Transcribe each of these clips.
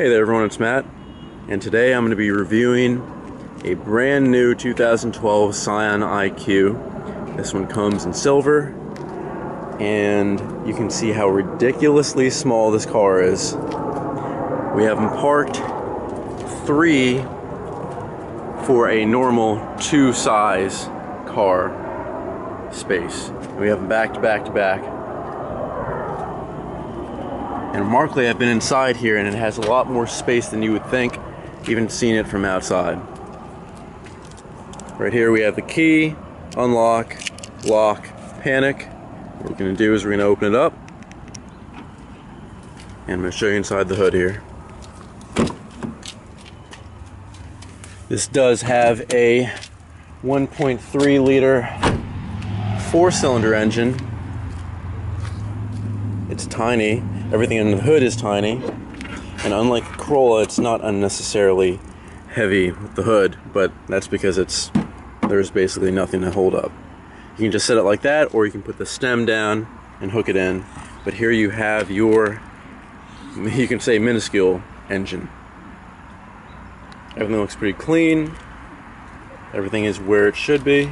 Hey there everyone, it's Matt, and today I'm going to be reviewing a brand new 2012 Scion IQ. This one comes in silver, and you can see how ridiculously small this car is. We have them parked 3 for a normal 2 size car space. We have them back to back to back. And remarkably, I've been inside here and it has a lot more space than you would think, even seeing it from outside. Right here we have the key, unlock, lock, panic. What we're going to do is we're going to open it up, and I'm going to show you inside the hood here. This does have a 1.3 liter 4-cylinder engine. It's tiny. Everything in the hood is tiny, and unlike the Corolla, it's not unnecessarily heavy with the hood, but that's because there's basically nothing to hold up. You can just set it like that, or you can put the stem down and hook it in. But here you have your, you can say, minuscule engine. Everything looks pretty clean. Everything is where it should be.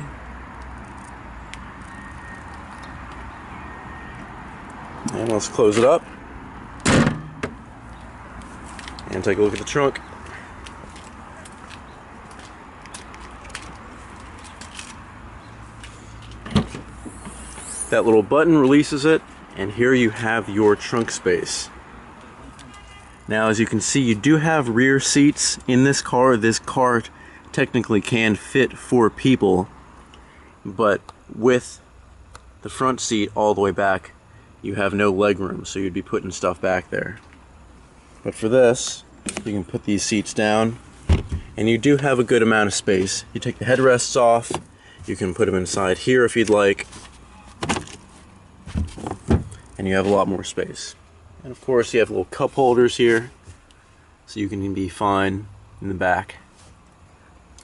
And let's close it up and take a look at the trunk. That little button releases it, and here you have your trunk space. Now, as you can see, you do have rear seats in this car. This car technically can fit 4 people, but with the front seat all the way back, you have no leg room, so you'd be putting stuff back there. But for this, you can put these seats down, and you do have a good amount of space. You take the headrests off, you can put them inside here if you'd like, and you have a lot more space. And of course, you have little cup holders here, so you can be fine in the back.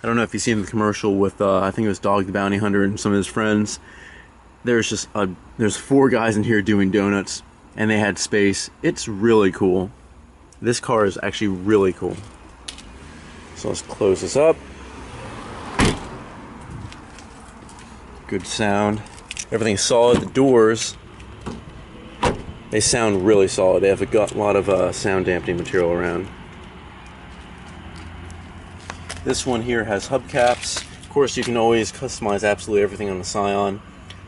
I don't know if you've seen the commercial with, I think it was Dog the Bounty Hunter and some of his friends. There's 4 guys in here doing donuts, and they had space. It's really cool. This car is actually really cool. So let's close this up. Good sound. Everything's solid. The doors, they sound really solid. They have a lot of sound dampening material around. This one here has hubcaps. Of course, you can always customize absolutely everything on the Scion.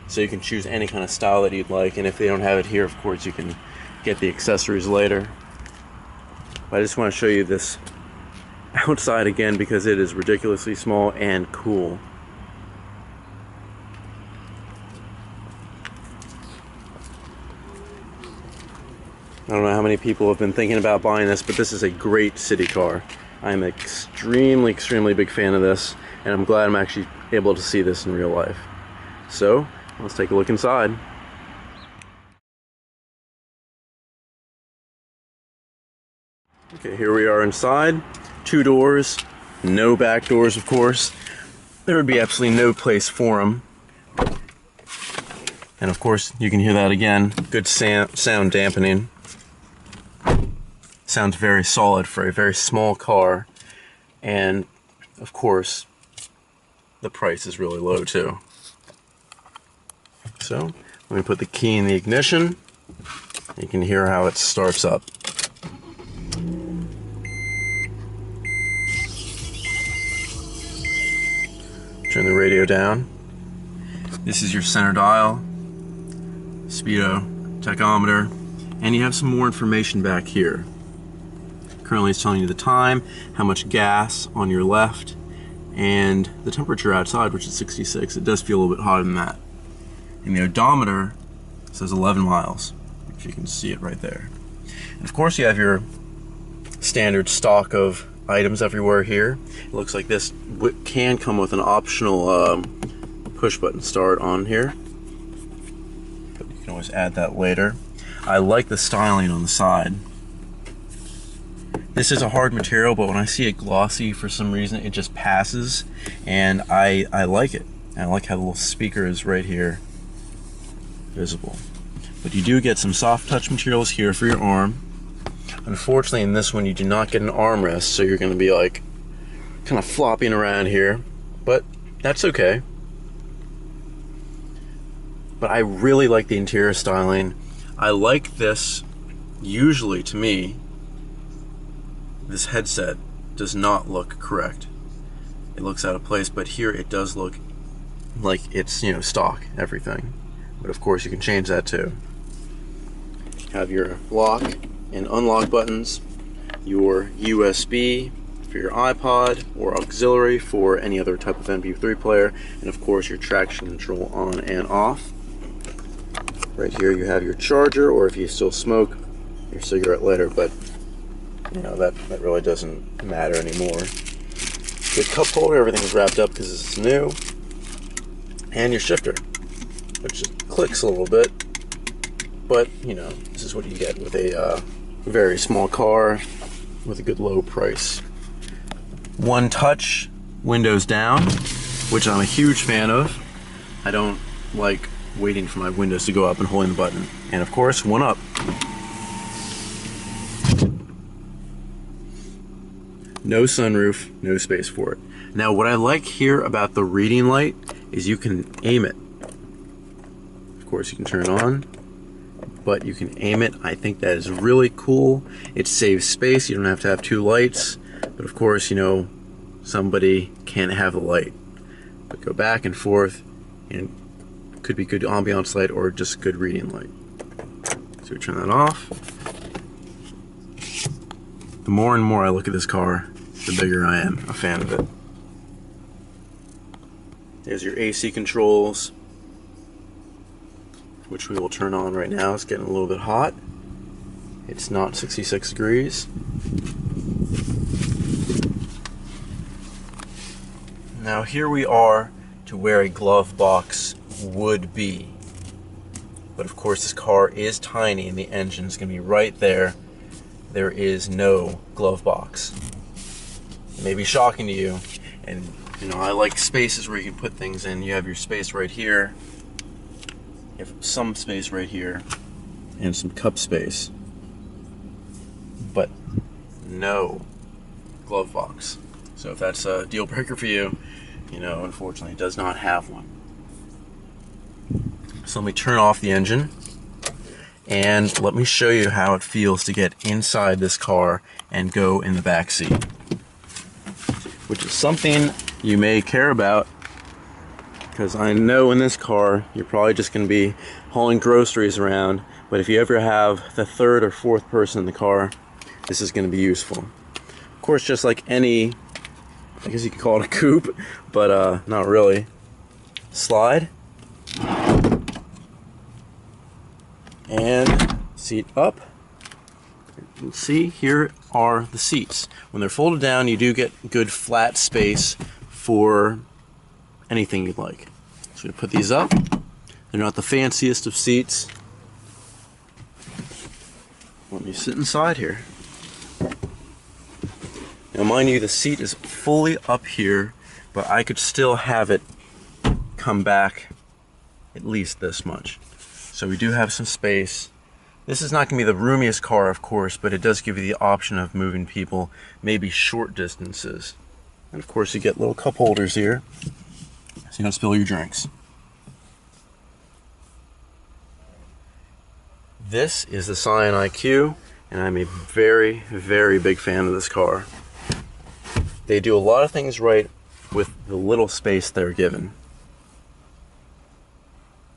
So you can choose any kind of style that you'd like, and if they don't have it here, of course, you can get the accessories later. But I just want to show you this outside again because it is ridiculously small and cool. I don't know how many people have been thinking about buying this, but this is a great city car. I'm an extremely, extremely big fan of this, and I'm glad I'm actually able to see this in real life. So, let's take a look inside. Okay, here we are inside. 2 doors, no back doors, of course. There would be absolutely no place for them. And of course, you can hear that again. Good sound dampening. Sounds very solid for a very small car. And of course, the price is really low too. So, let me put the key in the ignition. You can hear how it starts up. Turn the radio down. This is your center dial, speedo, tachometer, and you have some more information back here. Currently it's telling you the time, how much gas on your left, and the temperature outside, which is 66. It does feel a little bit hotter than that. And the odometer says 11 miles, if you can see it right there. And of course you have your standard stock of items everywhere here. It looks like this can come with an optional push button start on here, but you can always add that later. I like the styling on the side. This is a hard material, but when I see it glossy, for some reason it just passes, and I like it. I like how the little speaker is right here visible. But you do get some soft touch materials here for your arm. Unfortunately, in this one, you do not get an armrest, so you're going to be like kind of flopping around here, but that's okay. But I really like the interior styling. I like this. Usually, to me, this headset does not look correct. It looks out of place, but here it does look like it's, you know, stock, everything. But of course, you can change that too. You have your lock and unlock buttons, your USB for your iPod, or auxiliary for any other type of MP3 player, and of course your traction control on and off. Right here you have your charger, or if you still smoke, your cigarette lighter, but you know, that really doesn't matter anymore. Good cup holder, everything's wrapped up because it's new. And your shifter, which clicks a little bit, but you know, this is what you get with a very small car with a good low price. One touch, windows down, which I'm a huge fan of. I don't like waiting for my windows to go up and holding the button. And of course, one up. No sunroof, no space for it. Now, what I like here about the reading light is you can aim it. Of course, you can turn it on, but you can aim it. I think that is really cool. It saves space. You don't have to have two lights, but of course, you know, somebody can't have the light. But go back and forth, and it could be good ambiance light or just good reading light. So we turn that off. The more and more I look at this car, the bigger I am a fan of it. There's your AC controls, which we will turn on right now. It's getting a little bit hot. It's not 66 degrees. Now here we are to where a glove box would be. But of course this car is tiny and the engine is going to be right there. There is no glove box. It may be shocking to you, and you know, I like spaces where you can put things in. You have your space right here, you have some space right here, and some cup space, but no glove box. So if that's a deal breaker for you, you know, unfortunately it does not have one. So let me turn off the engine and let me show you how it feels to get inside this car and go in the back seat, which is something you may care about, because I know in this car you're probably just going to be hauling groceries around, but if you ever have the third or fourth person in the car, this is going to be useful. Of course, just like any, I guess you could call it a coupe, but not really. Slide and seat up. You can see here are the seats. When they're folded down, you do get good flat space for anything you'd like. So we put these up. They're not the fanciest of seats. Let me sit inside here. Now mind you, the seat is fully up here, but I could still have it come back at least this much. So we do have some space. This is not going to be the roomiest car, of course, but it does give you the option of moving people maybe short distances. And of course you get little cup holders here, so you don't spill your drinks. This is the Scion IQ, and I'm a very, very big fan of this car. They do a lot of things right with the little space they're given.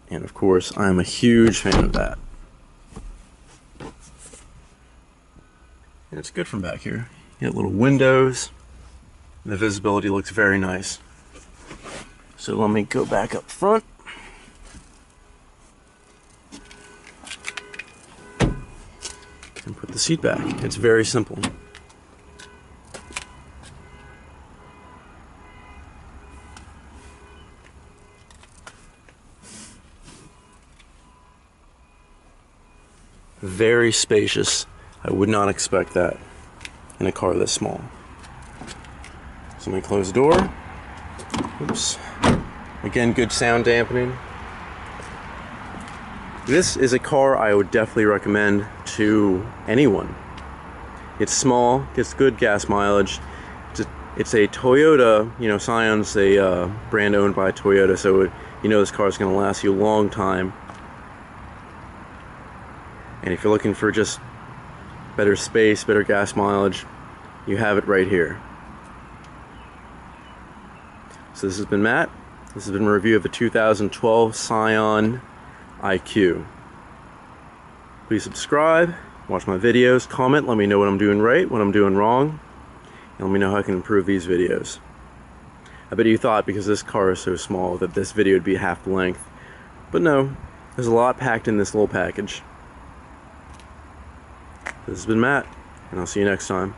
And of course, I'm a huge fan of that. And it's good from back here. You get little windows. The visibility looks very nice. So let me go back up front. And put the seat back. It's very simple. Very spacious. I would not expect that in a car this small. So let me close the door. Oops. Again, good sound dampening. This is a car I would definitely recommend to anyone. It's small, gets good gas mileage. It's a Toyota, you know, Scion's a brand owned by Toyota, so you know this car is going to last you a long time. And if you're looking for just better space, better gas mileage, you have it right here. So this has been Matt. This has been a review of the 2012 Scion IQ. Please subscribe, watch my videos, comment, let me know what I'm doing right, what I'm doing wrong, and let me know how I can improve these videos. I bet you thought because this car is so small that this video would be half the length, but no, there's a lot packed in this little package. This has been Matt, and I'll see you next time.